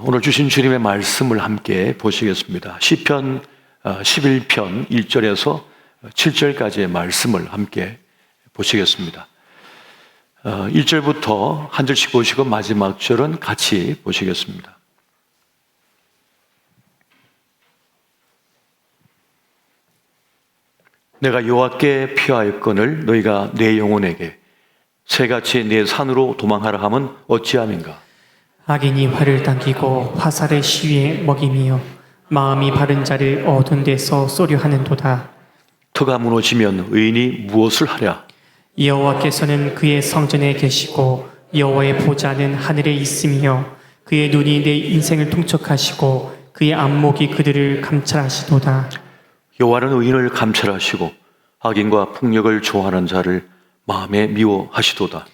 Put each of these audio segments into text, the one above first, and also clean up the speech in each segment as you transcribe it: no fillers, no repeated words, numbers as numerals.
오늘 주신 주님의 말씀을 함께 보시겠습니다. 시편 11편 1절에서 7절까지의 말씀을 함께 보시겠습니다. 1절부터 한 절씩 보시고 마지막 절은 같이 보시겠습니다. 내가 여호와께 피하였거늘 너희가 내 영혼에게 새같이 내 산으로 도망하라 함은 어찌함인가? 악인이 활을 당기고 화살의 시위에 먹이며 마음이 바른 자를 어두운 데서 쏘려 하는도다. 터가 무너지면 의인이 무엇을 하랴? 여호와께서는 그의 성전에 계시고 여호와의 보좌는 하늘에 있으며 그의 눈이 내 인생을 통촉하시고 그의 안목이 그들을 감찰하시도다. 여호와는 의인을 감찰하시고 악인과 폭력을 좋아하는 자를 마음에 미워하시도다.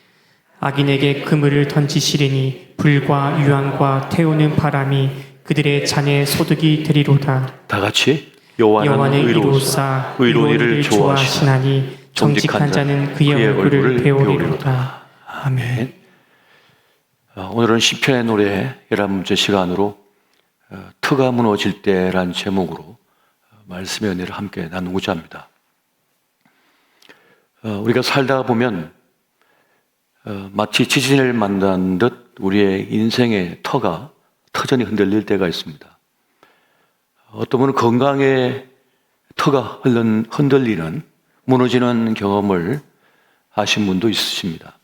악인에게 그물을 던지시리니 불과 유황과 태우는 바람이 그들의 잔에 소득이 되리로다. 다 같이 여호와는 의로우사 의로운 일을 좋아하시나니 정직한 자는 그의 얼굴을 배우리로다. 아멘. 오늘은 시편의 노래 11번째 시간으로 터가 무너질 때란 제목으로 말씀의 은혜를 함께 나누고자 합니다. 우리가 살다 보면 마치 지진을 만난 듯 우리의 인생의 터가 터전이 흔들릴 때가 있습니다. 어떤 분은 건강에 터가 흔들리는, 무너지는 경험을 하신 분도 있으십니다.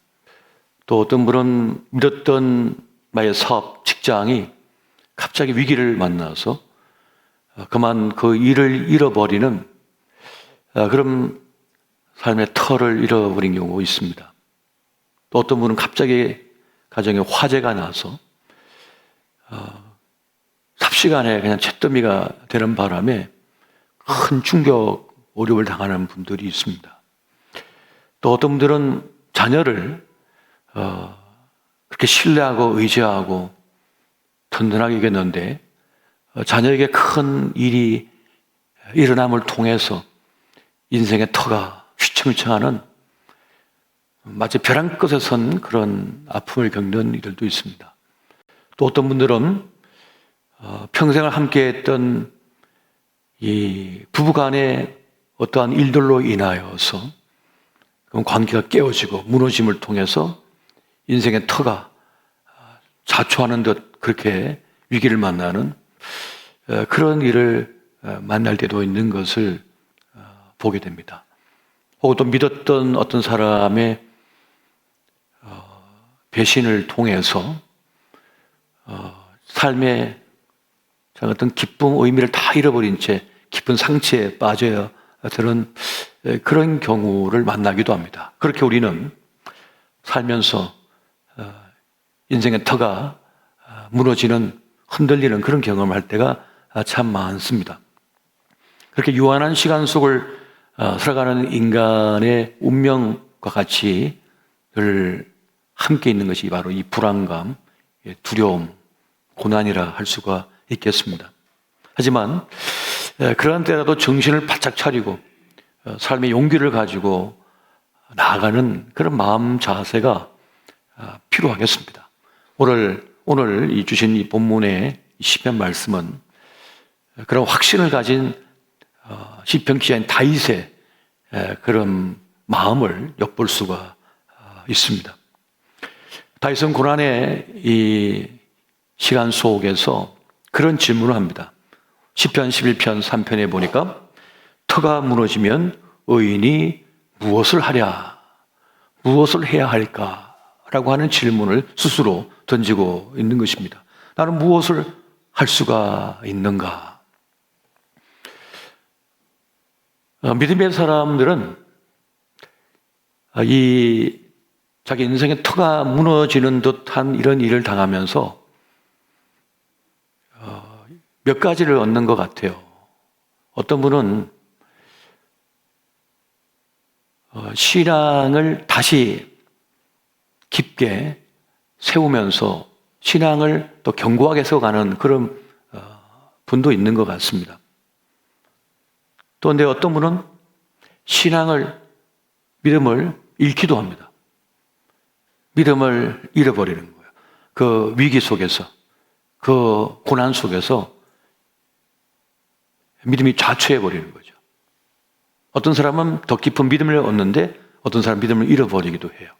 또 어떤 분은 믿었던 나의 사업, 직장이 갑자기 위기를 만나서 그만 그 일을 잃어버리는 그런 삶의 터를 잃어버린 경우가 있습니다. 또 어떤 분은 갑자기 가정에 화재가 나서 삽시간에 그냥 잿더미가 되는 바람에 큰 충격, 어려움을 당하는 분들이 있습니다. 또 어떤 분들은 자녀를 그렇게 신뢰하고 의지하고 든든하게 이겼는데 자녀에게 큰 일이 일어남을 통해서 인생의 터가 휘청휘청하는 마치 벼랑 끝에 선 그런 아픔을 겪는 이들도 있습니다. 또 어떤 분들은 평생을 함께했던 이 부부간의 어떠한 일들로 인하여서 관계가 깨어지고 무너짐을 통해서 인생의 터가 자초하는 듯 그렇게 위기를 만나는 그런 일을 만날 때도 있는 것을 보게 됩니다. 혹은 또 믿었던 어떤 사람의 배신을 통해서 삶의 어떤 기쁨, 의미를 다 잃어버린 채 깊은 상처에 빠져야 되는 그런 경우를 만나기도 합니다. 그렇게 우리는 살면서 인생의 터가 무너지는, 흔들리는 그런 경험을 할 때가 참 많습니다. 그렇게 유한한 시간 속을 살아가는 인간의 운명과 같이 늘 함께 있는 것이 바로 이 불안감, 두려움, 고난이라 할 수가 있겠습니다. 하지만 그러한 때라도 정신을 바짝 차리고 삶의 용기를 가지고 나아가는 그런 마음 자세가 필요하겠습니다. 오늘 이 주신 이 본문의 시편 말씀은 그런 확신을 가진 시편 기자인 다윗의 그런 마음을 엿볼 수가 있습니다. 다윗은 고난의 이 시간 속에서 그런 질문을 합니다. 시편 11편 3편에 보니까 터가 무너지면 의인이 무엇을 하랴? 무엇을 해야 할까? 라고 하는 질문을 스스로 던지고 있는 것입니다. 나는 무엇을 할 수가 있는가? 믿음의 사람들은 이 자기 인생의 터가 무너지는 듯한 이런 일을 당하면서 몇 가지를 얻는 것 같아요. 어떤 분은 신앙을 다시 깊게 세우면서 신앙을 또 견고하게 세워가는 그런 분도 있는 것 같습니다. 또 근데 어떤 분은 믿음을 잃기도 합니다. 믿음을 잃어버리는 거예요. 그 위기 속에서 그 고난 속에서 믿음이 좌초해 버리는 거죠. 어떤 사람은 더 깊은 믿음을 얻는데 어떤 사람은 믿음을 잃어버리기도 해요.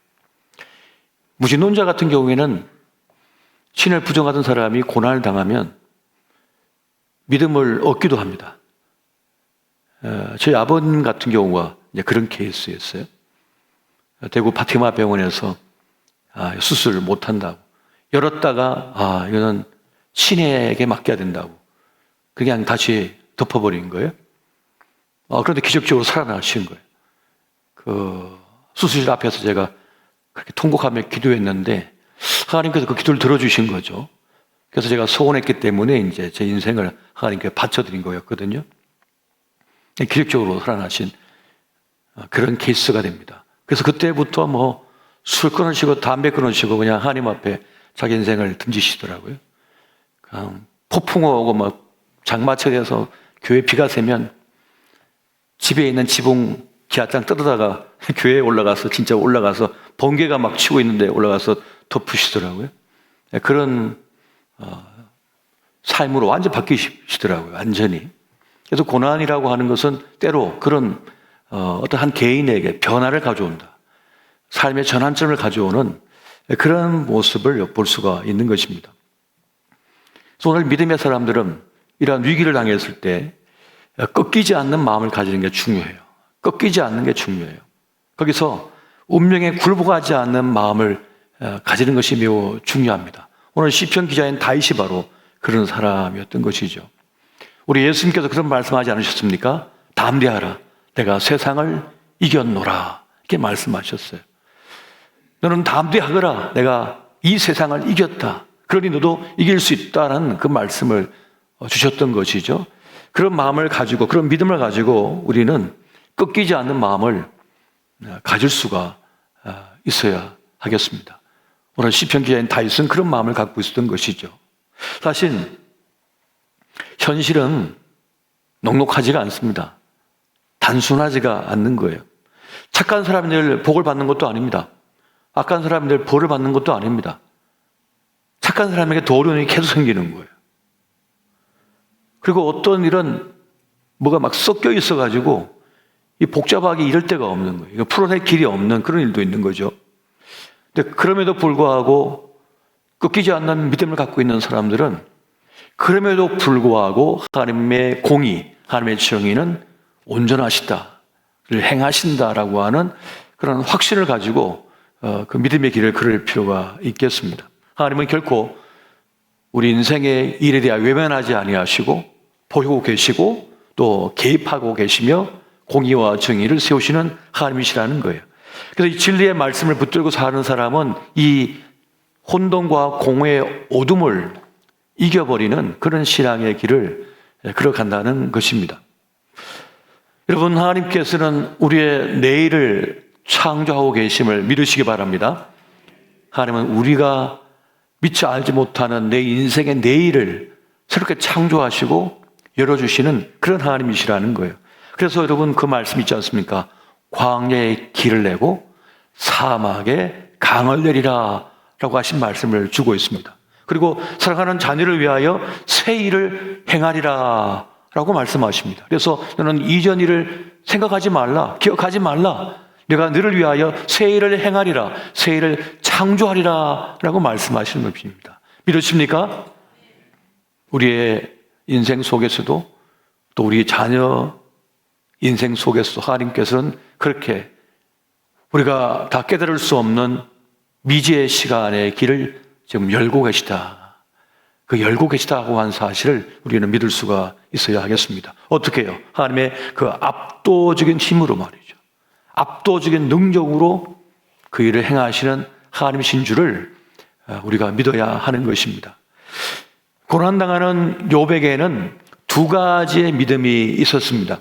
무신론자 같은 경우에는 신을 부정하던 사람이 고난을 당하면 믿음을 얻기도 합니다. 저희 아버님 같은 경우가 이제 그런 케이스였어요. 대구 파티마 병원에서 수술을 못한다고 열었다가 이거는 신에게 맡겨야 된다고 그냥 다시 덮어버린 거예요. 그런데 기적적으로 살아나신 거예요. 그 수술실 앞에서 제가 그렇게 통곡하며 기도했는데 하나님께서 그 기도를 들어주신 거죠. 그래서 제가 소원했기 때문에 이제 제 인생을 하나님께 바쳐드린 거였거든요. 기적적으로 살아나신 그런 케이스가 됩니다. 그래서 그때부터 뭐 술 끊으시고 담배 끊으시고 그냥 하나님 앞에 자기 인생을 던지시더라고요. 그냥 폭풍 오고 막 장마철에서 교회 비가 새면 집에 있는 지붕 기아장 뜯어다가 교회에 올라가서 진짜 올라가서 번개가 막 치고 있는데 올라가서 덮으시더라고요. 그런 삶으로 완전 바뀌시더라고요. 완전히. 그래서 고난이라고 하는 것은 때로 그런 어떤 한 개인에게 변화를 가져온다. 삶의 전환점을 가져오는 그런 모습을 볼 수가 있는 것입니다. 그래서 오늘 믿음의 사람들은 이러한 위기를 당했을 때 꺾이지 않는 마음을 가지는 게 중요해요. 꺾이지 않는 게 중요해요. 거기서 운명에 굴복하지 않는 마음을 가지는 것이 매우 중요합니다. 오늘 시편 기자인 다윗이 바로 그런 사람이었던 것이죠. 우리 예수님께서 그런 말씀하지 않으셨습니까? 담대하라, 내가 세상을 이겼노라, 이렇게 말씀하셨어요. 너는 담대하거라, 내가 이 세상을 이겼다, 그러니 너도 이길 수 있다는 그 말씀을 주셨던 것이죠. 그런 마음을 가지고, 그런 믿음을 가지고 우리는 꺾이지 않는 마음을 가질 수가 있어야 하겠습니다. 오늘 시편 기자인 다윗은 그런 마음을 갖고 있었던 것이죠. 사실 현실은 넉넉하지가 않습니다. 단순하지가 않는 거예요. 착한 사람들 복을 받는 것도 아닙니다. 악한 사람들 벌을 받는 것도 아닙니다. 착한 사람에게 더 어려운 일이 계속 생기는 거예요. 그리고 어떤 일은 뭐가 막 섞여 있어가지고 이 복잡하게 이럴 데가 없는 거예요. 풀어낼 길이 없는 그런 일도 있는 거죠. 근데 그럼에도 불구하고 꺾이지 않는 믿음을 갖고 있는 사람들은 그럼에도 불구하고 하나님의 공의, 하나님의 정의는 온전하시다를 행하신다라고 하는 그런 확신을 가지고 그 믿음의 길을 걸을 필요가 있겠습니다. 하나님은 결코 우리 인생의 일에 대하여 외면하지 아니하시고 보고 계시고 또 개입하고 계시며 공의와 정의를 세우시는 하나님이시라는 거예요. 그래서 이 진리의 말씀을 붙들고 사는 사람은 이 혼돈과 공허의 어둠을 이겨버리는 그런 신앙의 길을 걸어간다는 것입니다. 여러분, 하나님께서는 우리의 내일을 창조하고 계심을 믿으시기 바랍니다. 하나님은 우리가 미처 알지 못하는 내 인생의 내일을 새롭게 창조하시고 열어주시는 그런 하나님이시라는 거예요. 그래서 여러분 그 말씀 있지 않습니까? 광야에 길을 내고 사막에 강을 내리라 라고 하신 말씀을 주고 있습니다. 그리고 사랑하는 자녀를 위하여 새 일을 행하리라 라고 말씀하십니다. 그래서 너는 이전 일을 생각하지 말라, 기억하지 말라, 내가 너를 위하여 새 일을 행하리라, 새 일을 창조하리라 라고 말씀하시는 것입니다. 믿으십니까? 우리의 인생 속에서도 또 우리 자녀 인생 속에서도 하나님께서는 그렇게 우리가 다 깨달을 수 없는 미지의 시간의 길을 지금 열고 계시다. 그 열고 계시다고 한 사실을 우리는 믿을 수가 있어야 하겠습니다. 어떻게 해요? 하나님의 그 압도적인 힘으로 말이죠. 압도적인 능력으로 그 일을 행하시는 하나님이신 줄을 우리가 믿어야 하는 것입니다. 고난당하는 욥에게는 두 가지의 믿음이 있었습니다.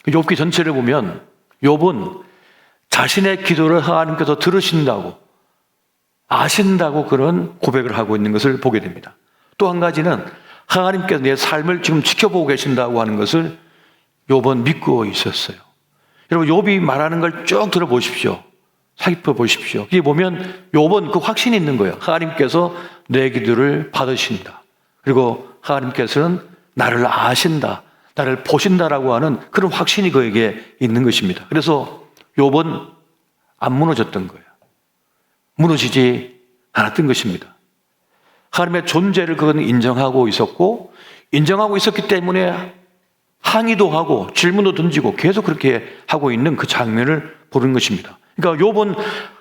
욥기 전체를 보면 욥은 자신의 기도를 하나님께서 들으신다고 아신다고 그런 고백을 하고 있는 것을 보게 됩니다. 또 한 가지는 하나님께서 내 삶을 지금 지켜보고 계신다고 하는 것을 욥은 믿고 있었어요. 여러분, 욥이 말하는 걸 쭉 들어보십시오. 살펴보십시오. 여기 보면 욥은 그 확신이 있는 거예요. 하나님께서 내 기도를 받으신다. 그리고 하나님께서는 나를 아신다. 나를 보신다라고 하는 그런 확신이 그에게 있는 것입니다. 그래서 욥은 안 무너졌던 거예요. 무너지지 않았던 것입니다. 하나님의 존재를 그는 인정하고 있었고, 인정하고 있었기 때문에 항의도 하고 질문도 던지고 계속 그렇게 하고 있는 그 장면을 보는 것입니다. 그러니까 욥은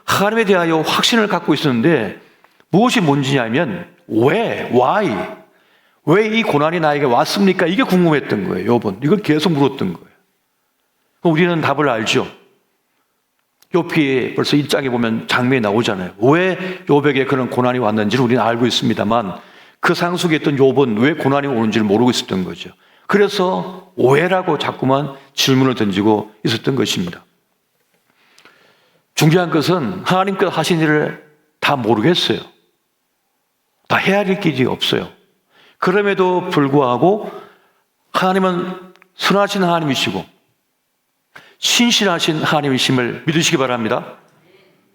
하나님에 대하여 확신을 갖고 있었는데 무엇이 문제냐면 why? 왜 이 고난이 나에게 왔습니까? 이게 궁금했던 거예요. 욥은 이걸 계속 물었던 거예요. 우리는 답을 알죠. 욥기 벌써 1장에 보면 장면이 나오잖아요. 왜 욥에게 그런 고난이 왔는지를 우리는 알고 있습니다만 그 상황 속에 있던 욥은 왜 고난이 오는지를 모르고 있었던 거죠. 그래서 왜라고 자꾸만 질문을 던지고 있었던 것입니다. 중요한 것은 하나님께서 하신 일을 다 모르겠어요. 다 헤아릴 길이 없어요. 그럼에도 불구하고 하나님은 선하신 하나님이시고 신실하신 하나님이심을 믿으시기 바랍니다.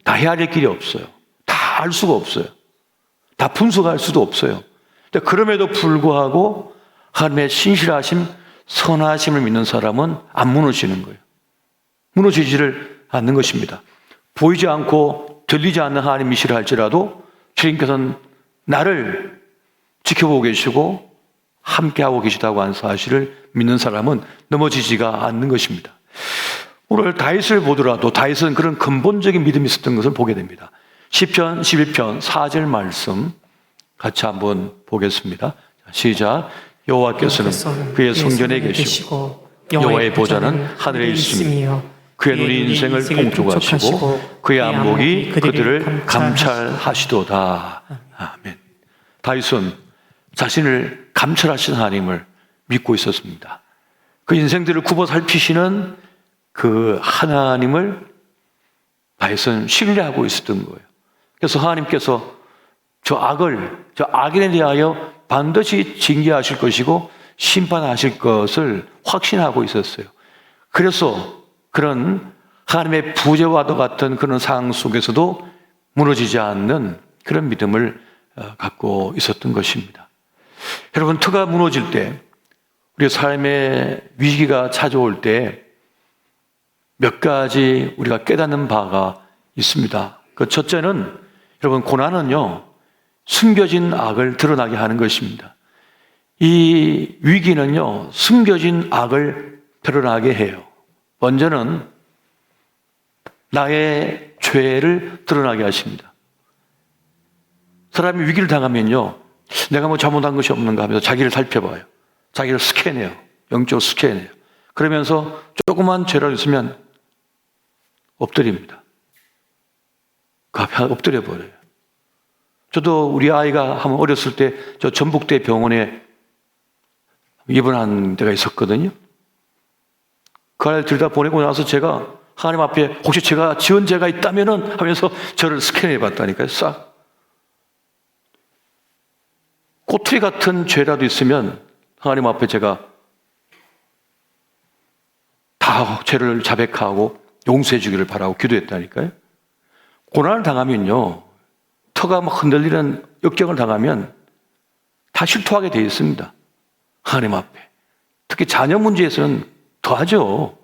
다 헤아릴 길이 없어요. 다 알 수가 없어요. 다 분석할 수도 없어요. 그럼에도 불구하고 하나님의 신실하심, 선하심을 믿는 사람은 안 무너지는 거예요. 무너지지를 않는 것입니다. 보이지 않고 들리지 않는 하나님이시라 할지라도 주님께서는 나를 지켜보고 계시고 함께하고 계시다고 하는 사실을 믿는 사람은 넘어지지가 않는 것입니다. 오늘 다윗을 보더라도 다윗은 그런 근본적인 믿음이 있었던 것을 보게 됩니다. 시편 11편 4절 말씀 같이 한번 보겠습니다. 시작. 여호와께서는 그의 성전에 계시고 여호와의 보좌는 하늘에 있으며 그의 눈이 인생을 통촉하시고 그의 안목이 그들을 감찰하시도다. 아멘. 다윗은 자신을 감찰하신 하나님을 믿고 있었습니다. 그 인생들을 굽어 살피시는 그 하나님을 다윗은 신뢰하고 있었던 거예요. 그래서 하나님께서 저 악인에 대하여 반드시 징계하실 것이고 심판하실 것을 확신하고 있었어요. 그래서 그런 하나님의 부재와도 같은 그런 상황 속에서도 무너지지 않는 그런 믿음을 갖고 있었던 것입니다. 여러분, 터가 무너질 때, 우리 삶의 위기가 찾아올 때 몇 가지 우리가 깨닫는 바가 있습니다. 그 첫째는, 여러분, 고난은요, 숨겨진 악을 드러나게 하는 것입니다. 이 위기는요, 숨겨진 악을 드러나게 해요. 먼저는 나의 죄를 드러나게 하십니다. 사람이 위기를 당하면요, 내가 뭐 잘못한 것이 없는가 하면서 자기를 살펴봐요. 자기를 스캔해요. 영적으로 스캔해요. 그러면서 조그만 죄라도 있으면 엎드립니다. 그 앞에 엎드려 버려요. 저도 우리 아이가 한번 어렸을 때 저 전북대 병원에 입원한 데가 있었거든요. 그 아이를 들다 보내고 나서 제가 하나님 앞에 혹시 제가 지은 죄가 있다면은 하면서 저를 스캔해 봤다니까요. 싹. 꼬투리 같은 죄라도 있으면 하나님 앞에 제가 다 죄를 자백하고 용서해 주기를 바라고 기도했다니까요. 고난을 당하면요, 터가 막 흔들리는 역경을 당하면 다 실토하게 되어 있습니다. 하나님 앞에. 특히 자녀 문제에서는 더하죠.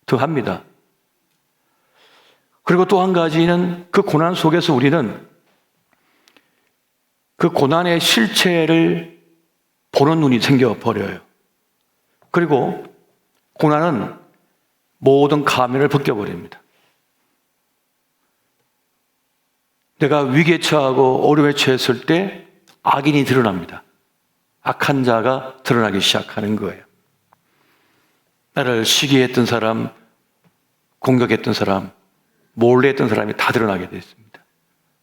더합니다. 그리고 또 한 가지는 그 고난 속에서 우리는 그 고난의 실체를 보는 눈이 생겨버려요. 그리고 고난은 모든 가면을 벗겨버립니다. 내가 위기에 처하고 어려움에 처했을 때 악인이 드러납니다. 악한 자가 드러나기 시작하는 거예요. 나를 시기했던 사람, 공격했던 사람, 몰래 했던 사람이 다 드러나게 되어 있습니다.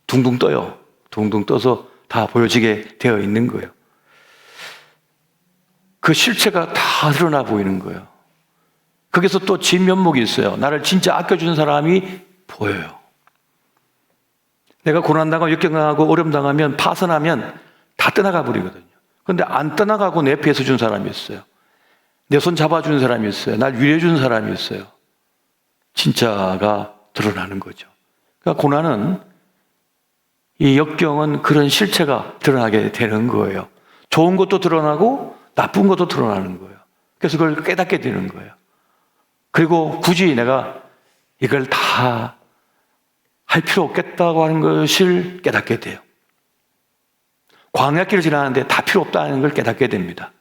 둥둥 떠요. 둥둥 떠서 다 보여지게 되어 있는 거예요. 그 실체가 다 드러나 보이는 거예요. 거기서 또 진면목이 있어요. 나를 진짜 아껴주는 사람이 보여요. 내가 고난당하고 역경당하고 어려움당하면 파선하면 다 떠나가 버리거든요. 그런데 안 떠나가고 내 피해서 준 사람이 있어요. 내 손 잡아주는 사람이 있어요. 날 위로해 주는 사람이 있어요. 진짜가 드러나는 거죠. 그러니까 고난은, 이 역경은 그런 실체가 드러나게 되는 거예요. 좋은 것도 드러나고 나쁜 것도 드러나는 거예요. 그래서 그걸 깨닫게 되는 거예요. 그리고 굳이 내가 이걸 다 할 필요 없겠다고 하는 것을 깨닫게 돼요. 광야길을 지나는데 다 필요 없다는 걸 깨닫게 됩니다.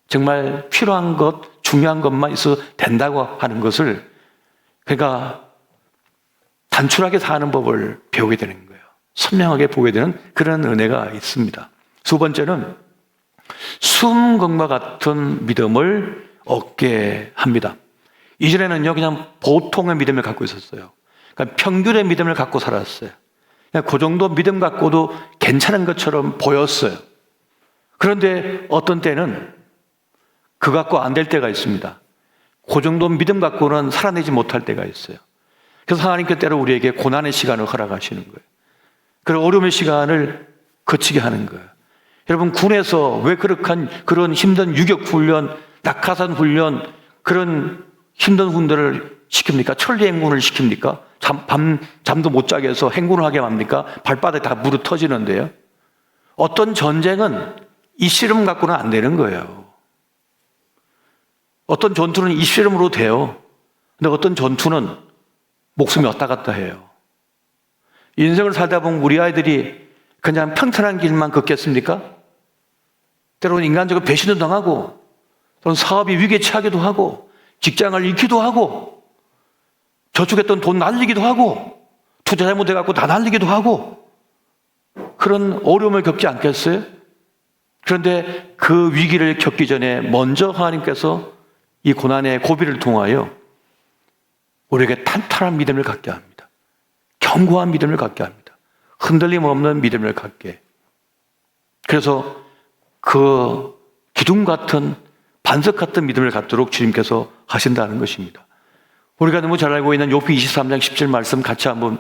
정말 필요한 것, 중요한 것만 있어도 된다고 하는 것을, 그러니까 단순하게 사는 법을 배우게 되는 거예요. 선명하게 보게 되는 그런 은혜가 있습니다. 두 번째는 수금과 같은 믿음을 얻게 합니다. 이전에는요, 그냥 보통의 믿음을 갖고 있었어요. 그러니까 평균의 믿음을 갖고 살았어요. 그냥 그 정도 믿음 갖고도 괜찮은 것처럼 보였어요. 그런데 어떤 때는 그 갖고 안 될 때가 있습니다. 그 정도 믿음 갖고는 살아내지 못할 때가 있어요. 그래서 하나님께 때로 우리에게 고난의 시간을 허락하시는 거예요. 그런 어려움의 시간을 거치게 하는 거예요. 여러분, 군에서 왜 그런 힘든 유격 훈련, 낙하산 훈련, 그런 힘든 훈련을 시킵니까? 천리 행군을 시킵니까? 잠도 못 자게 해서 행군을 하게 합니까? 발바닥에 다 물어 터지는데요. 어떤 전쟁은 이 씨름 갖고는 안 되는 거예요. 어떤 전투는 이 씨름으로 돼요. 근데 어떤 전투는 목숨이 왔다 갔다 해요. 인생을 살다 보면 우리 아이들이 그냥 평탄한 길만 걷겠습니까? 때로는 인간적으로 배신도 당하고, 또는 사업이 위기에 처하기도 하고, 직장을 잃기도 하고, 저축했던 돈 날리기도 하고, 투자 잘못해갖고 다 날리기도 하고, 그런 어려움을 겪지 않겠어요? 그런데 그 위기를 겪기 전에 먼저 하나님께서 이 고난의 고비를 통하여 우리에게 탄탄한 믿음을 갖게 합니다. 견고한 믿음을 갖게 합니다. 흔들림 없는 믿음을 갖게. 그래서 그 기둥 같은, 반석 같은 믿음을 갖도록 주님께서 하신다는 것입니다. 우리가 너무 잘 알고 있는 욥기 23장 10절 말씀 같이 한번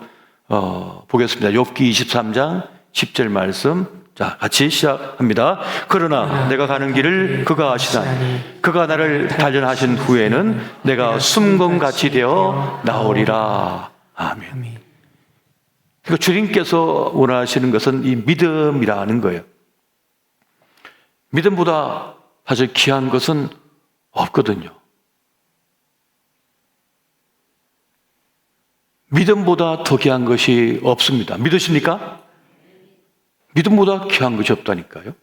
보겠습니다. 욥기 23장 10절 말씀, 자, 같이 시작합니다. 그러나 내가 가는 길을 그가 아시나니 그가 나를 단련하신 후에는 내가 숨금같이 되어 나오리라. 아멘. 그러니까 주님께서 원하시는 것은 이 믿음이라는 거예요. 믿음보다 사실 귀한 것은 없거든요. 믿음보다 더 귀한 것이 없습니다. 믿으십니까? 믿음보다 귀한 것이 없다니까요.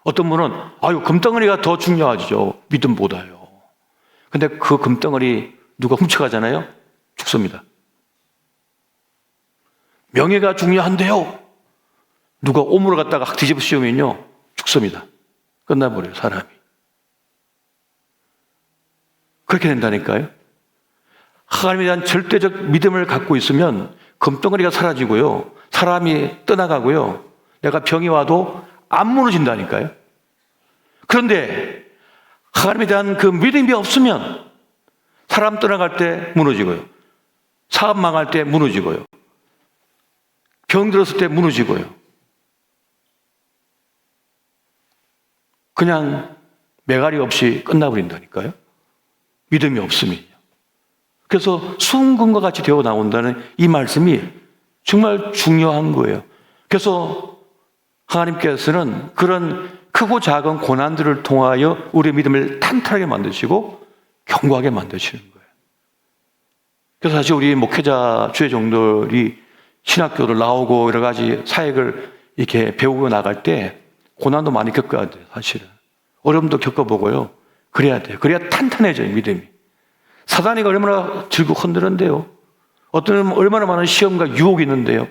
어떤 분은 금덩어리가 더 중요하죠. 믿음보다요. 근데 그 금덩어리 누가 훔쳐가잖아요. 죽습니다. 명예가 중요한데요. 누가 오물을 갖다가 뒤집어 씌우면요, 죽습니다. 끝나버려요, 사람이. 그렇게 된다니까요. 하나님에 대한 절대적 믿음을 갖고 있으면 금덩어리가 사라지고요, 사람이 떠나가고요, 내가 병이 와도 안 무너진다니까요. 그런데 하나님에 대한 그 믿음이 없으면 사람 떠나갈 때 무너지고요, 사업 망할 때 무너지고요, 병 들었을 때 무너지고요, 그냥 매갈이 없이 끝나버린다니까요. 믿음이 없으면요. 그래서 수금과 같이 되어 나온다는 이 말씀이 정말 중요한 거예요. 그래서 하나님께서는 그런 크고 작은 고난들을 통하여 우리의 믿음을 탄탄하게 만드시고 견고하게 만드시는 거예요. 그래서 사실 우리 목회자 주의 종들이 신학교를 나오고 여러 가지 사역을 이렇게 배우고 나갈 때 고난도 많이 겪어야 돼요, 사실은. 어려움도 겪어보고요. 그래야 돼요. 그래야 탄탄해져요, 믿음이. 사단이가 얼마나 들고 흔드는데요. 어떤 얼마나 많은 시험과 유혹이 있는데요.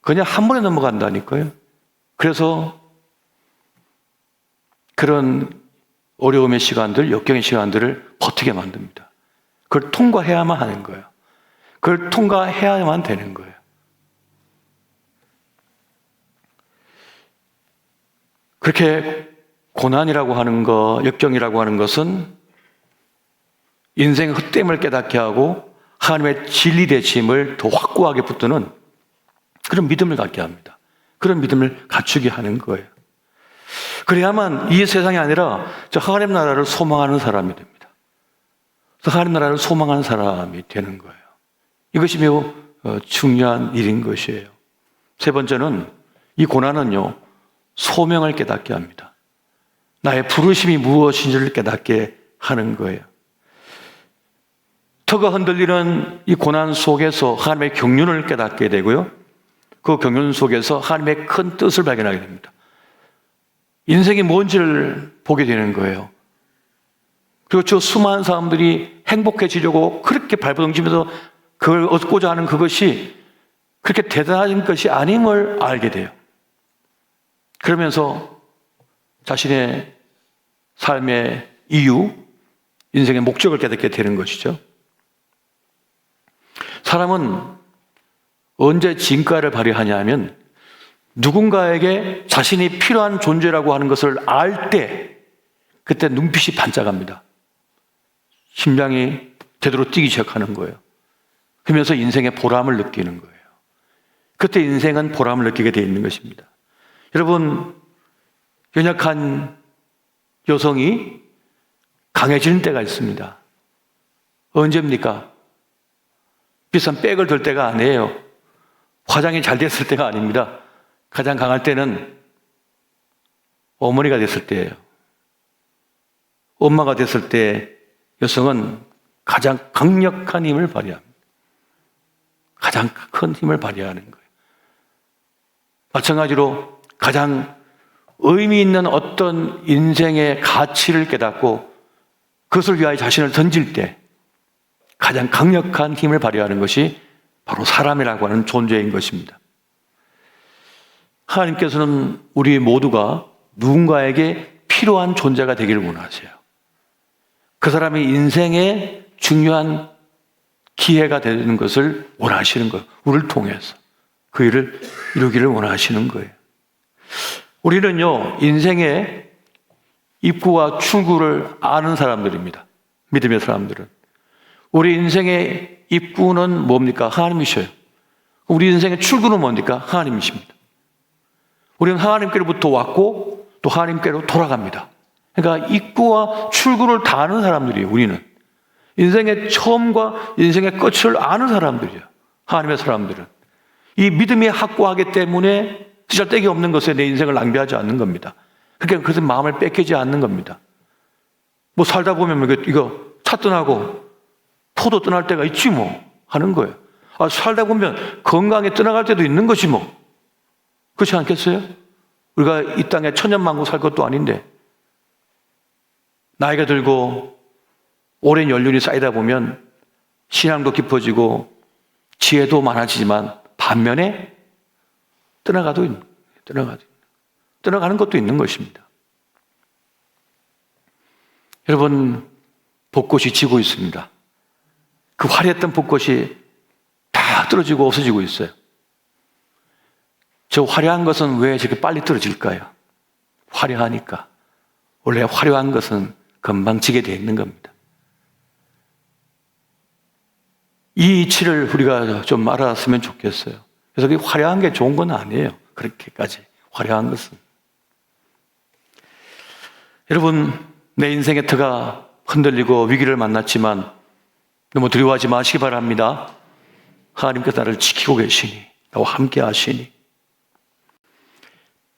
그냥 한 번에 넘어간다니까요. 그래서 그런 어려움의 시간들, 역경의 시간들을 버티게 만듭니다. 그걸 통과해야만 하는 거예요. 그걸 통과해야만 되는 거예요. 그렇게 고난이라고 하는 것, 역경이라고 하는 것은 인생의 헛됨을 깨닫게 하고 하나님의 진리 되심을 더 확고하게 붙드는 그런 믿음을 갖게 합니다. 그런 믿음을 갖추게 하는 거예요. 그래야만 이 세상이 아니라 저 하나님 나라를 소망하는 사람이 됩니다. 저 하나님 나라를 소망하는 사람이 되는 거예요. 이것이 매우 중요한 일인 것이에요. 세 번째는 이 고난은요, 소명을 깨닫게 합니다. 나의 부르심이 무엇인지를 깨닫게 하는 거예요. 터가 흔들리는 이 고난 속에서 하나님의 경륜을 깨닫게 되고요. 그 경륜 속에서 하나님의 큰 뜻을 발견하게 됩니다. 인생이 뭔지를 보게 되는 거예요. 그리고 저 수많은 사람들이 행복해지려고 그렇게 발버둥치면서 그걸 얻고자 하는 그것이 그렇게 대단한 것이 아님을 알게 돼요. 그러면서 자신의 삶의 이유, 인생의 목적을 깨닫게 되는 것이죠. 사람은 언제 진가를 발휘하냐 하면 누군가에게 자신이 필요한 존재라고 하는 것을 알 때 그때 눈빛이 반짝합니다. 심장이 제대로 뛰기 시작하는 거예요. 그러면서 인생의 보람을 느끼는 거예요. 그때 인생은 보람을 느끼게 되어 있는 것입니다. 여러분, 연약한 여성이 강해지는 때가 있습니다. 언제입니까? 비싼 백을 들 때가 아니에요. 화장이 잘 됐을 때가 아닙니다. 가장 강할 때는 어머니가 됐을 때예요. 엄마가 됐을 때 여성은 가장 강력한 힘을 발휘합니다. 가장 큰 힘을 발휘하는 거예요. 마찬가지로 가장 의미 있는 어떤 인생의 가치를 깨닫고 그것을 위하여 자신을 던질 때 가장 강력한 힘을 발휘하는 것이 바로 사람이라고 하는 존재인 것입니다. 하나님께서는 우리 모두가 누군가에게 필요한 존재가 되기를 원하세요. 그 사람의 인생에 중요한 기회가 되는 것을 원하시는 거예요. 우리를 통해서 그 일을 이루기를 원하시는 거예요. 우리는요, 인생의 입구와 출구를 아는 사람들입니다. 믿음의 사람들은. 우리 인생의 입구는 뭡니까? 하나님이셔요. 우리 인생의 출구는 뭡니까? 하나님이십니다. 우리는 하나님께로부터 왔고 또 하나님께로 돌아갑니다. 그러니까 입구와 출구를 다 아는 사람들이에요. 우리는 인생의 처음과 인생의 끝을 아는 사람들이에요. 하나님의 사람들은 이 믿음이 확고하기 때문에 쓰잘데기 없는 것에 내 인생을 낭비하지 않는 겁니다. 그러니까 그것은 마음을 뺏기지 않는 겁니다. 뭐 살다 보면 이거 차 떠나고 포도 떠날 때가 있지 뭐 하는 거예요. 살다 보면 건강에 떠나갈 때도 있는 것이 뭐. 그렇지 않겠어요? 우리가 이 땅에 천년만고 살 것도 아닌데 나이가 들고 오랜 연륜이 쌓이다 보면 신앙도 깊어지고 지혜도 많아지지만 반면에 떠나가는 것도 있는 것입니다. 여러분, 벚꽃이 지고 있습니다. 그 화려했던 벚꽃이 다 떨어지고 없어지고 있어요. 저 화려한 것은 왜 저렇게 빨리 떨어질까요? 화려하니까. 원래 화려한 것은 금방 지게 되어 있는 겁니다. 이 이치를 우리가 좀 알았으면 좋겠어요. 그래서 화려한 게 좋은 건 아니에요. 그렇게까지 화려한 것은. 여러분, 내 인생의 터가 흔들리고 위기를 만났지만 너무 두려워하지 마시기 바랍니다. 하나님께서 나를 지키고 계시니, 나와 함께 하시니.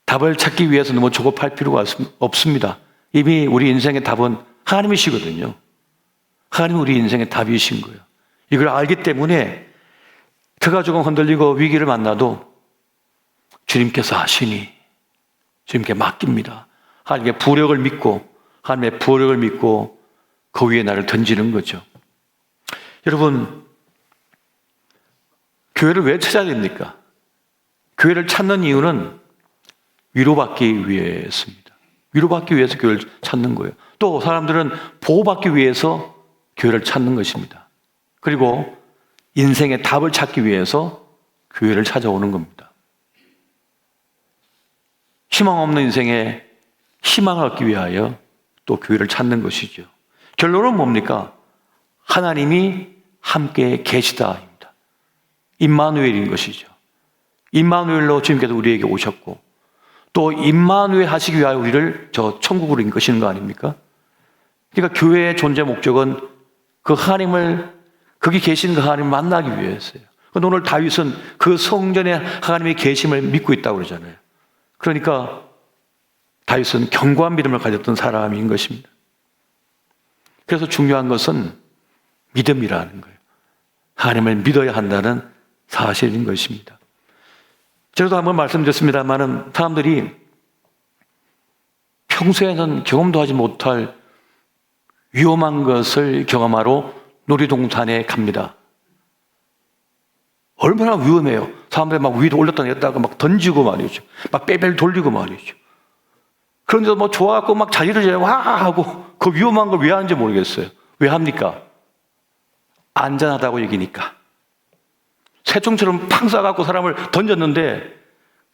답을 찾기 위해서 너무 조급할 필요가 없습니다. 이미 우리 인생의 답은 하나님이시거든요. 하나님이 우리 인생의 답이신 거예요. 이걸 알기 때문에 터가 조금 흔들리고 위기를 만나도 주님께서 하시니 주님께 맡깁니다. 하나님의 부력을 믿고 하나님의 부력을 믿고 그 위에 나를 던지는 거죠. 여러분, 교회를 왜 찾아야 됩니까? 교회를 찾는 이유는 위로받기 위해서입니다. 위로받기 위해서 교회를 찾는 거예요. 또 사람들은 보호받기 위해서 교회를 찾는 것입니다. 그리고 인생의 답을 찾기 위해서 교회를 찾아오는 겁니다. 희망 없는 인생에 희망을 얻기 위하여 또 교회를 찾는 것이죠. 결론은 뭡니까? 하나님이 함께 계시다입니다. 임마누엘인 것이죠. 임마누엘로 주님께서 우리에게 오셨고 또 임마누엘 하시기 위하여 우리를 저 천국으로 이끄시는 거 아닙니까? 그러니까 교회의 존재 목적은 그 하나님을, 거기 계신 그 하나님을 만나기 위해서요. 근데 오늘 다윗은 그 성전에 하나님의 계심을 믿고 있다고 그러잖아요. 그러니까 다윗은 견고한 믿음을 가졌던 사람인 것입니다. 그래서 중요한 것은 믿음이라는 거예요. 하나님을 믿어야 한다는 사실인 것입니다. 제가도 한번 말씀드렸습니다만 사람들이 평소에는 경험도 하지 못할 위험한 것을 경험하러 놀이동산에 갑니다. 얼마나 위험해요. 사람들이 막 위로 올렸다 내렸다가 막 던지고 말이죠. 막 빼빼 돌리고 말이죠. 그런데도 뭐 좋아갖고 막 자리를 잡고 와 하고 그 위험한 걸 왜 하는지 모르겠어요. 왜 합니까? 안전하다고 여기니까. 새총처럼 팡 쏴갖고 사람을 던졌는데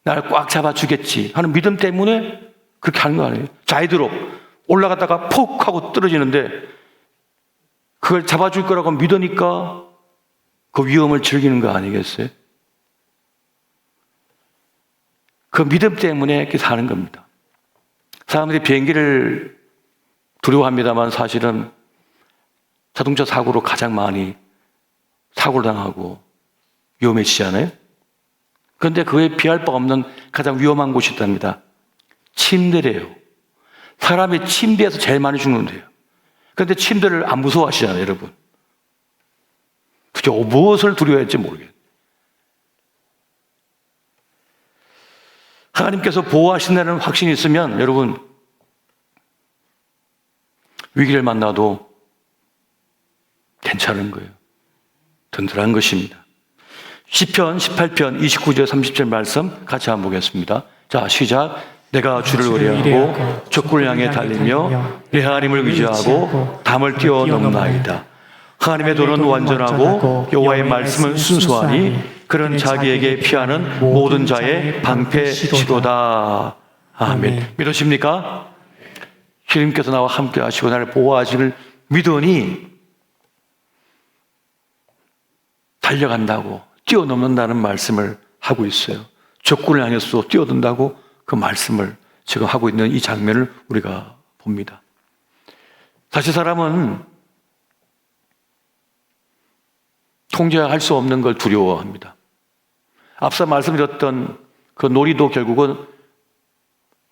나를 꽉 잡아주겠지 하는 믿음 때문에 그렇게 하는 거 아니에요? 자이드롭 올라갔다가 폭 하고 떨어지는데 그걸 잡아줄 거라고 믿으니까 그 위험을 즐기는 거 아니겠어요? 그 믿음 때문에 이렇게 사는 겁니다. 사람들이 비행기를 두려워합니다만 사실은 자동차 사고로 가장 많이 사고를 당하고 위험해지잖아요. 그런데 그에 비할 바 없는 가장 위험한 곳이 있답니다. 침대래요. 사람이 침대에서 제일 많이 죽는데요. 그런데 침대를 안 무서워하시잖아요, 여러분. 도대체 무엇을 두려워할지 모르겠어요. 하나님께서 보호하신다는 확신이 있으면 여러분 위기를 만나도 괜찮은 거예요. 든든한 것입니다. 시편 18편 29절 30절 말씀 같이 한번 보겠습니다. 자, 시작. 내가 주를 의뢰하고 적군을 향해 달리며 내 하나님을 의지하고 담을 뛰어넘나이다. 하나님의 도는 완전하고 여호와의 말씀은 순수하니 그런 자기에게 피하는 모든 자의 방패시로다. 아멘. 믿으십니까? 주님께서 나와 함께 하시고 나를 보호하시길 믿으니 달려간다고 뛰어넘는다는 말씀을 하고 있어요. 적군을 향해서 뛰어든다고 그 말씀을 지금 하고 있는 이 장면을 우리가 봅니다. 사실 사람은 통제할 수 없는 걸 두려워합니다. 앞서 말씀드렸던 그 놀이도 결국은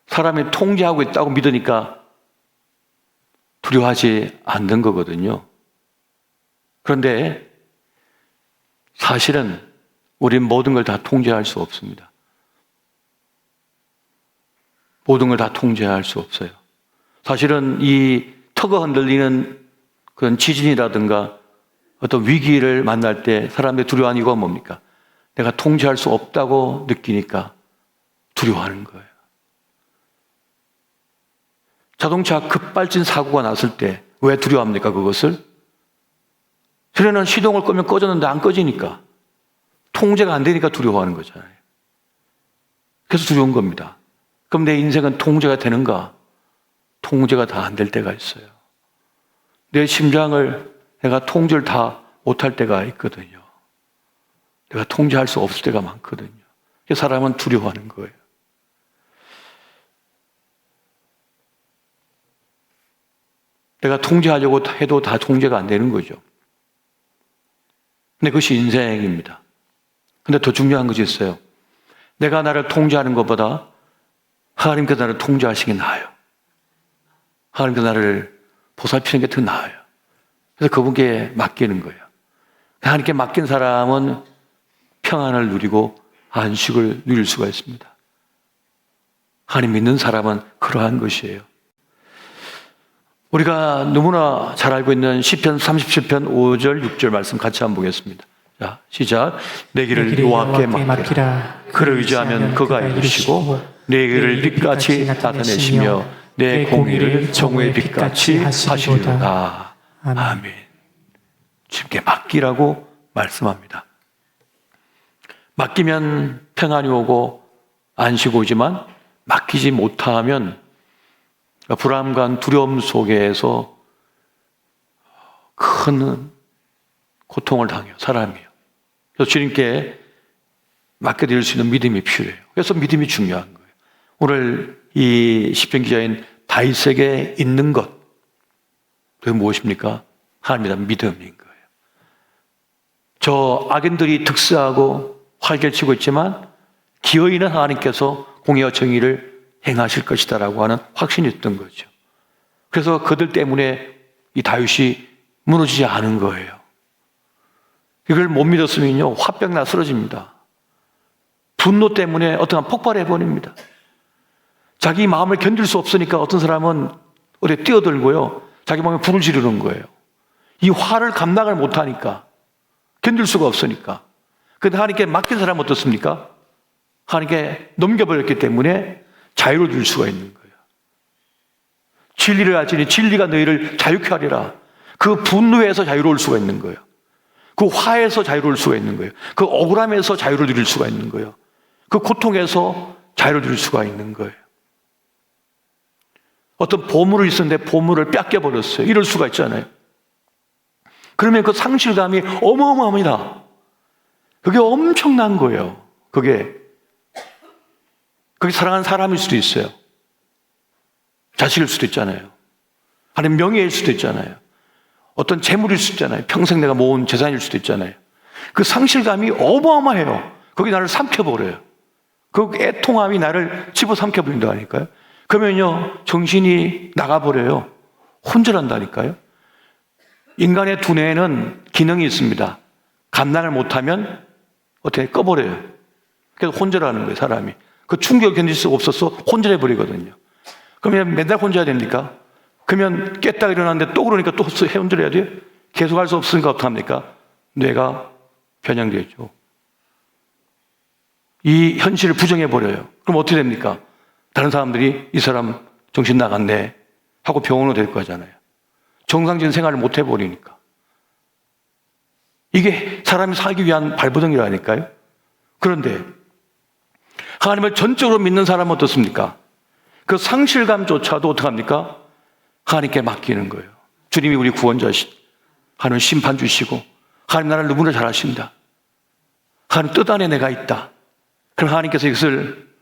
사람이 통제하고 있다고 믿으니까 두려워하지 않는 거거든요. 그런데 사실은 우리는 모든 걸 다 통제할 수 없습니다. 모든 걸 다 통제할 수 없어요. 사실은 이 터가 흔들리는 그런 지진이라든가 어떤 위기를 만날 때 사람들이 두려워하는 이유가 뭡니까? 내가 통제할 수 없다고 느끼니까 두려워하는 거예요. 자동차 급발진 사고가 났을 때 왜 두려워합니까? 그것을? 전에는 시동을 끄면 꺼졌는데 안 꺼지니까 통제가 안 되니까 두려워하는 거잖아요. 그래서 두려운 겁니다. 그럼 내 인생은 통제가 되는가? 통제가 다 안 될 때가 있어요. 내 심장을 내가 통제를 다 못할 때가 있거든요. 내가 통제할 수 없을 때가 많거든요. 그래서 사람은 두려워하는 거예요. 내가 통제하려고 해도 다 통제가 안 되는 거죠. 근데 그것이 인생입니다. 근데 더 중요한 것이 있어요. 내가 나를 통제하는 것보다 하나님께서 나를 통제하시는 게 나아요. 하나님께서 나를 보살피는 게 더 나아요. 그래서 그분께 맡기는 거예요. 하나님께 맡긴 사람은 평안을 누리고 안식을 누릴 수가 있습니다. 하나님 믿는 사람은 그러한 것이에요. 우리가 너무나 잘 알고 있는 시편 37편 5절 6절 말씀 같이 한번 보겠습니다. 자, 시작. 내 길을 여호와께 맡기라. 그를 의지하면 그가 이루시고 내 길을 빛같이 나타내시며 내 공의를 정오의 빛같이 하시리로다. 아멘. 주님께 맡기라고 말씀합니다. 맡기면 평안이 오고 안식이 오지만 맡기지 못하면 불안과 두려움 속에서 큰 고통을 당해요. 사람이요. 그래서 주님께 맡겨드릴 수 있는 믿음이 필요해요. 그래서 믿음이 중요한 거예요. 오늘 이 시편 기자인 다윗에게 있는 것, 그게 무엇입니까? 하나님이란 믿음인 거예요. 저 악인들이 득세하고 활개치고 있지만 기어이는 하나님께서 공의와 정의를 행하실 것이다라고 하는 확신이 있던 거죠. 그래서 그들 때문에 이 다윗이 무너지지 않은 거예요. 이걸 못 믿었으면요, 화병나 쓰러집니다. 분노 때문에 어떠한 폭발해 버립니다. 자기 마음을 견딜 수 없으니까 어떤 사람은 어디 뛰어들고요, 자기 마음에 불을 지르는 거예요. 이 화를 감당을 못하니까, 견딜 수가 없으니까. 근데 하나님께 맡긴 사람은 어떻습니까? 하나님께 넘겨버렸기 때문에 자유를 줄 수가 있는 거예요. 진리를 알지니 진리가 너희를 자유케 하리라. 그 분노에서 자유로울 수가 있는 거예요. 그 화에서 자유로울 수가 있는 거예요. 그 억울함에서 자유를 누릴 수가 있는 거예요. 그 고통에서 자유를 누릴 수가 있는 거예요. 어떤 보물을 있었는데 보물을 뺏겨버렸어요. 이럴 수가 있잖아요. 그러면 그 상실감이 어마어마합니다. 그게 엄청난 거예요. 그게 사랑하는 사람일 수도 있어요. 자식일 수도 있잖아요. 아니면 명예일 수도 있잖아요. 어떤 재물일 수도 있잖아요. 평생 내가 모은 재산일 수도 있잖아요. 그 상실감이 어마어마해요. 거기 나를 삼켜버려요. 그 애통함이 나를 집어삼켜버린다니까요. 그러면요, 정신이 나가버려요. 혼절한다니까요. 인간의 두뇌에는 기능이 있습니다. 감당을 못하면 어떻게 꺼버려요. 그래서 혼절하는 거예요, 사람이. 그 충격을 견딜 수가 없어서 혼절해버리거든요. 그러면 맨날 혼자야 됩니까? 그러면 깼다 일어났는데 또 그러니까 또 혼절해야 돼요? 계속 할 수 없으니까 어떡합니까? 뇌가 변형되죠. 이 현실을 부정해버려요. 그럼 어떻게 됩니까? 다른 사람들이 이 사람 정신 나갔네 하고 병원으로 될 거잖아요. 정상적인 생활을 못 해버리니까. 이게 사람이 살기 위한 발버둥이라니까요. 그런데 하나님을 전적으로 믿는 사람은 어떻습니까? 그 상실감조차도 어떡합니까? 하나님께 맡기는 거예요. 주님이 우리 구원자시고 하나님 심판 주시고 하나님 나를 누구나 잘 아신다. 하나님 뜻 안에 내가 있다. 그럼 하나님께서 이것을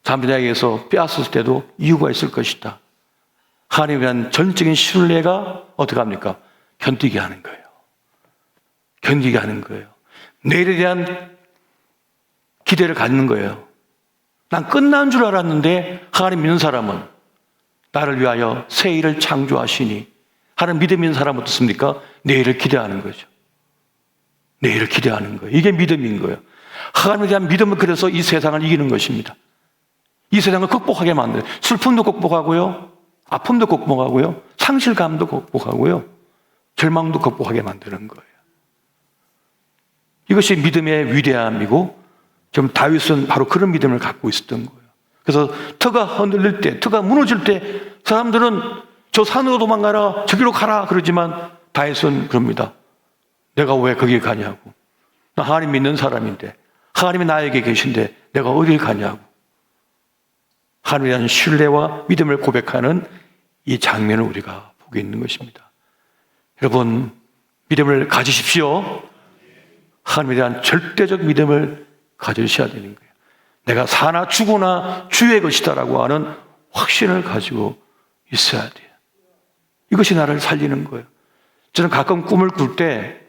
사람들에게서 빼앗을 때도 이유가 있을 것이다. 하나님에 대한 전적인 신뢰가 어떻게 합니까? 견디게 하는 거예요. 견디게 하는 거예요. 내일에 대한 기대를 갖는 거예요. 난 끝난 줄 알았는데 하나님 믿는 사람은 나를 위하여 새 일을 창조하시니 하나님 믿음 있는 사람은 어떻습니까? 내일을 기대하는 거죠. 내일을 기대하는 거예요. 이게 믿음인 거예요. 하나님에 대한 믿음은 그래서 이 세상을 이기는 것입니다. 이 세상을 극복하게 만들어요. 슬픔도 극복하고요, 아픔도 극복하고요, 상실감도 극복하고요, 절망도 극복하게 만드는 거예요. 이것이 믿음의 위대함이고 지금 다윗은 바로 그런 믿음을 갖고 있었던 거예요. 그래서 터가 흔들릴 때, 터가 무너질 때 사람들은 저 산으로 도망가라, 저기로 가라 그러지만 다윗은 그럽니다. 내가 왜 거기 가냐고. 나 하나님 믿는 사람인데 하나님이 나에게 계신데 내가 어딜 가냐고. 하나님에 대한 신뢰와 믿음을 고백하는 이 장면을 우리가 보고 있는 것입니다. 여러분, 믿음을 가지십시오. 하나님에 대한 절대적 믿음을 가지셔야 되는 거예요. 내가 사나 죽으나 주의 것이다라고 하는 확신을 가지고 있어야 돼요. 이것이 나를 살리는 거예요. 저는 가끔 꿈을 꿀 때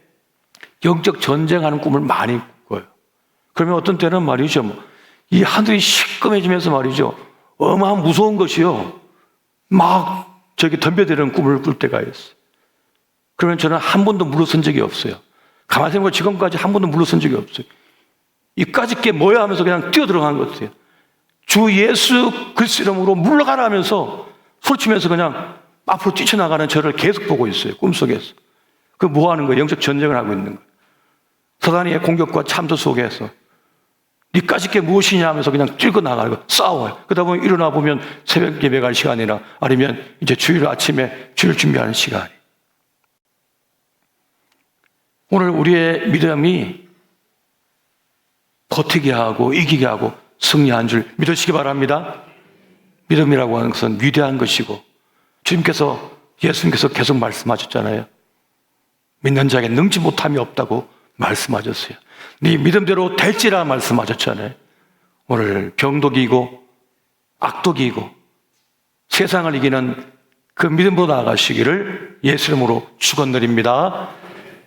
영적 전쟁하는 꿈을 많이 꿔요. 그러면 어떤 때는 말이죠, 이 하늘이 시꺼매지면서 말이죠, 어마어마한 무서운 것이요, 막 저기 덤벼드는 꿈을 꿀 때가 있어요. 그러면 저는 한 번도 물러선 적이 없어요. 가만히 생각해보면 지금까지 한 번도 물러선 적이 없어요. 이까짓 게 뭐야 하면서 그냥 뛰어들어가는 것 같아요. 주 예수 그리스도 이름으로 물러가라 하면서 소리치면서 그냥 앞으로 뛰쳐나가는 저를 계속 보고 있어요. 꿈속에서. 그 뭐 하는 거예요? 영적 전쟁을 하고 있는 거예요. 사단의 공격과 참소 속에서 니까짓 게 무엇이냐 하면서 그냥 뛰고 나가고 싸워요. 그러다 보면 일어나 보면 새벽 예배 갈 시간이나 아니면 이제 주일 아침에 주일 준비하는 시간이. 오늘 우리의 믿음이 버티게 하고 이기게 하고 승리한 줄 믿으시기 바랍니다. 믿음이라고 하는 것은 위대한 것이고 예수님께서 계속 말씀하셨잖아요. 믿는 자에게 능지 못함이 없다고 말씀하셨어요. 네 믿음대로 될지라 말씀하셨잖아요. 오늘 병도 이기고 악도 이기고 세상을 이기는 그 믿음으로 나아가시기를 예수 이름으로 축원드립니다.